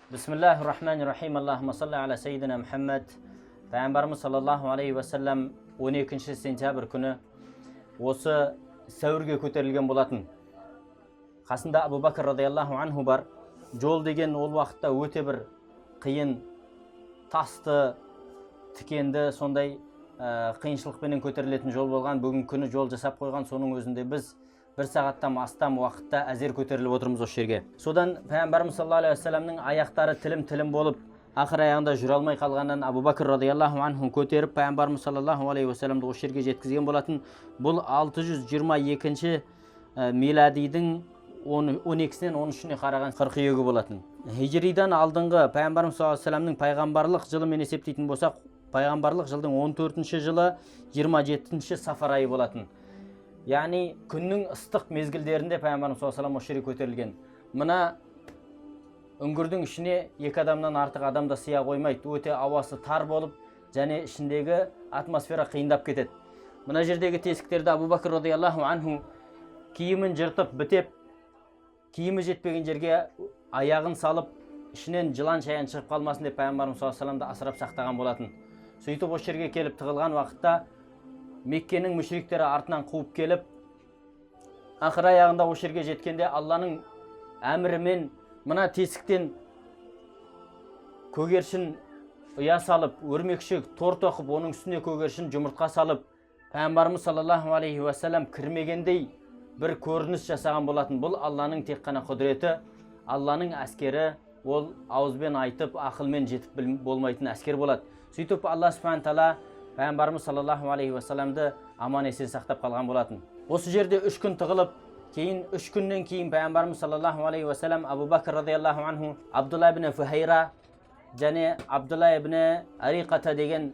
Bismillahirrahmanirrahim. Allahumma salli ala seyyidina Muhammad. Peygamberimiz sallallahu aleyhi ve sellem 12 сентябрь күні осы сәуірге көтерілген болатын. Қасында Абу Бакр радиаллаху анху бар. Жол деген ол уақытта өте бір қиын, тасты, тікенді, сондай қиыншылықпенен көтерілетін жол болған. Бүгін күні жол жасап қойған, соның өзінде біз бір сағаттан астам уақытта әзер көтеріліп отырмыз осы жерге. Содан Пейғамбарымыз саллаллаху алейхи ва салламның аяқтары тілім болып, ақыр аяғында жүре алмай қалғаннан Абу Бакр радиаллаху анху көтеріп Пейғамбарымыз саллаллаху алейхи ва салламды осы жерге жеткізген болатын. Бұл 622 миладидің 12-сінен 13-іне қараған қыркүйегі болатын. Хижридан алдыңғы Пейғамбарымыз саллаллаху алейхи ва салламның пайғамбарлық жылымен есептейтін болсақ, пайғамбарлық жылдың 14-ші жылы 27-ші сафар айы болатын. Яғни күннің ыстық мезгілдерінде Пейғамбарымыз саллаллаху алейхи ва саллям осы жерге көтерілген. Мына үңгірдің ішіне екі адамнан артық адам да сыя қоймайды. Өте ауасы тар болып, және ішіндегі атмосфера қиындап кетеді. Мына жердегі тесіктерді Абу Бакр радиаллаху анху киімін жыртып бітеп, киімі жетпеген жерге аяғын салып, ішінен жылан шаян шығып қалмасын деп Пейғамбарымыз саллаллаху алейхи ва салламды асырап сақтаған болатын. Сөйтіп осы жерге келіп тығылған уақытта Меккенің мүшриктері артынан қуып келіп, ақыр аяғында осы жерге жеткенде Алланың әмірімен мына тесіктен көгершін ұя салып, өрмекші тор тоқып, оның үстіне көгершін жұмыртқа салып, Пейғамбарымыз саллаллаху алейхи ва саллям кірмегендей бір көрініс жасаған болатын. Бұл Алланың тек қана құдіреті, Алланың әскері, ол ауызбен айтып, ақылмен жетіп болмайтын әскер болады. Сөйтіп Алла субхана тағала Пейғамбарымыз саллаллаху алейхи ва салламды аман есен сақтап қалған болатын. Осы жерде 3 күн тығылып, кейін 3 күннен кейін Пейғамбарымыз саллаллаху алейхи ва саллям Абу Бакр радиаллаху анху, Абдулла ибн Фухайра және Абдулла ибн Ариқата деген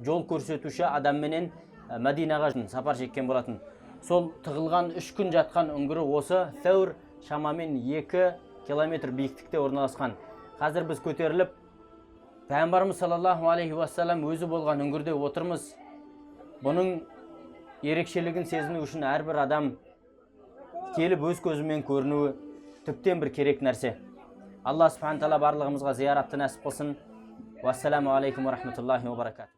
жол көрсетуші адамменен Мәдинаға сапар шеккен болатын. Сол тығылған 3 күн жатқан үңгірі осы Сәур шамамен 2 километр биіктікте орналасқан. Қазір біз көтеріліп Пейғамбарымыз саллаллаху алейхи ва саллям өзі болған үңгірде отырмыз. Бұның ерекшелігін сезіну үшін әрбір адам келіп өз көзімен көрінуі тіптен бір керек нәрсе. Алла субхана тағала барлығымызға зияратты нәсіп қылсын. Уассаламу алейкум ва рахматуллахи ва баракатух.